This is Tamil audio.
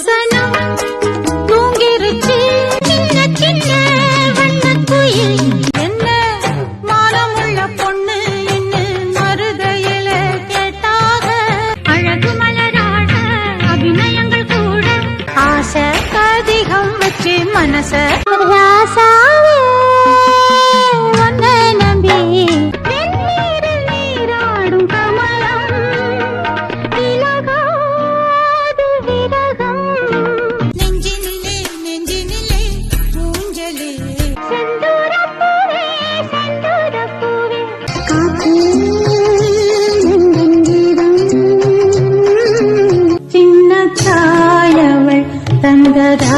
சனம் தூங்கிருச்சு சின்ன சின்ன வண்ணக்குயில் என்ன மானமுள்ள பொண்ணு என்ன மருதையில கேட்டாக அழகு மலராட அபிநயங்கள் கூட ஆசை அதிகம் வச்சு மனச ராசாவே உன்னை நம்பி வெந்நீரில் நீராடும் கமலம் விலகாது விரகம் நெஞ்சினிலே நெஞ்சினிலே ஊஞ்சலே செந்தூரப்பூவே செந்தூரப்பூவே காற்று சின்ன தாயவள் தந்ததா